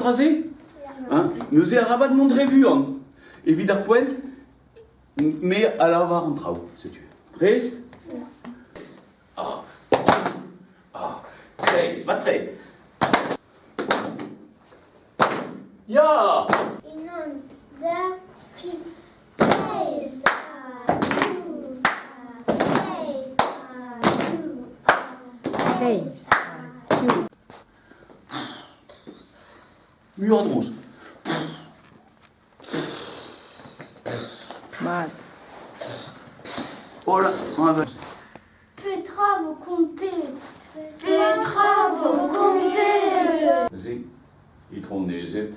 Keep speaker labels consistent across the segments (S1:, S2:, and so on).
S1: raser? Hein? Nous est rabat de Mondré vu, hein? Et Vidarpoel, mais alors on va rentrer où, si tu veux. Prest? Ah. Ah. Très, pas très. Ja! Mur de rouge.
S2: Mal.
S1: Oh là, on va.
S3: Petra, vous comptez. Petra, vous comptez.
S1: Vas-y, il trône des aides.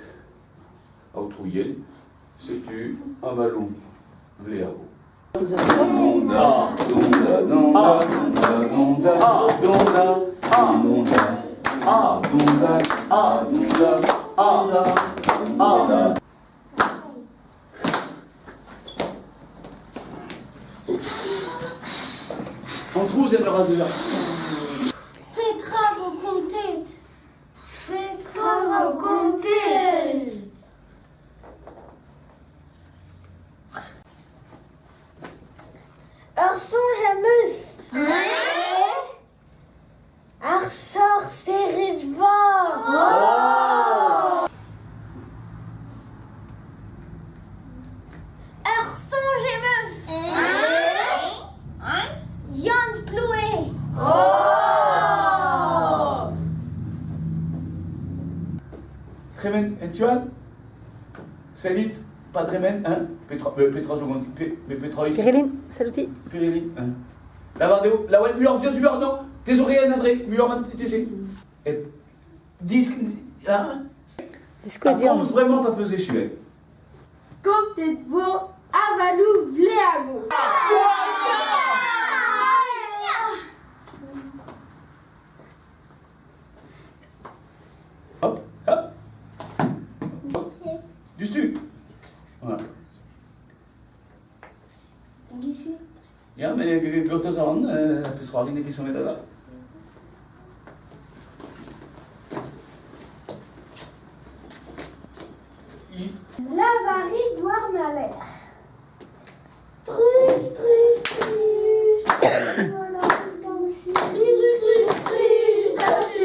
S1: Outrouillé, c'est tu un ballon. Vléabo. Donda, donda, donda, donda, donda, donda, ah, donda, ah, donda, ah, ah. En trou, c'est le raseur.
S3: Petra, vous comptez. Petra, vous comptez.
S4: Songemus. Arsor Serisvor.
S3: Songemus. Yann Chloé.
S1: Tremen, et tu as? Salut, pas Tremen, hein? Petra,
S2: Pyréline, saluti.
S1: Pyréline, hein? La Vardéo, la Wen, Muor, Dios, Muor, non? Tes oreilles, André, Muor, tu sais. Et disque, hein?
S2: Discussion.
S1: Pense vraiment pas peser chuet.
S3: Comptez-vous Avalou Vléago.
S1: Hop, hop. Du stu. Voilà. Ja, men jeg går til sånn, besvaringen ikke som heter det.
S4: Lavary Douarnalher. Trus, trus, trus. Voilà, dans le chien. Trus, trus, trus.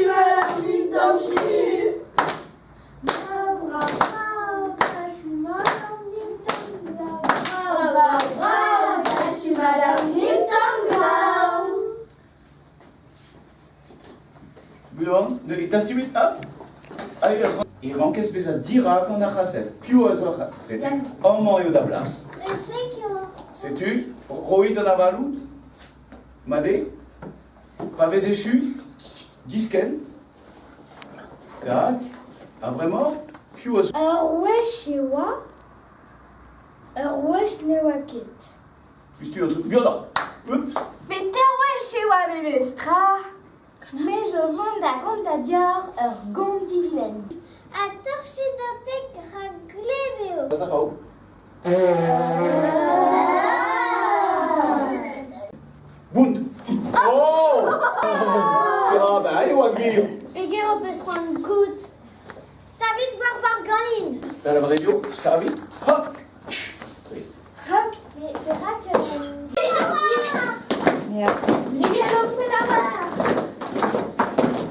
S4: Voilà, dans le chien. Bra, bra, bra.
S1: Buon, das du mit ab? Il manque espèce à dira qu'on a cassé. Più à soi, c'est un moyen de place. Sais-tu? Roi de Navalou? Madé? Pavé échu? Disken? Tac. Ah vraiment? Più à soi.
S4: Wesh-Ewa. Wesh-Newakit.
S1: Puis tu as violent.
S3: Peter Wesh-Ewa Belestra. Mais au monde à Gondadior, Gondiduen. À torcher de pec raglébéo.
S1: Ça va où? Bund! Oh! C'est rare, ben allez, Wagmir!
S3: Peguero peut se rendre compte. Ça vite voir Varganine.
S1: Dans la radio, ça vite. Hop!
S3: Hop, mais verra que.
S2: Ja.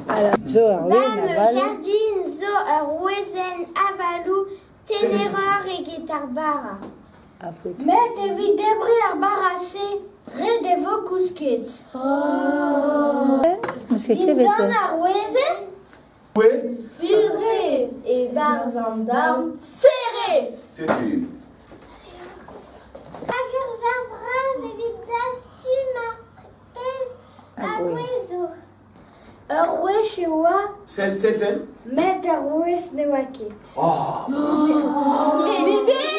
S2: Alors, Zoar, oui,
S3: Dame,
S2: Naval.
S3: Jardine, Zo, Roesen, Avalou, Ténéreur et Guitarbara.
S2: Ah, foot.
S4: Met evit debri ar barasse, re devo kousket.
S2: C'est
S4: Dindan
S2: Krevetzen.
S4: ar wezen,
S1: Oui,
S3: Purée et Barzandam, serré.
S1: c'est une.
S3: Agurzar, Braz, Evitas, Tumar, Pez,
S2: Ah, oui.
S3: Aguezo.
S4: ar wesh-Ewa,
S1: Celle.
S4: met ar wesh-Newakit.
S1: Oh!
S3: Mais bébé!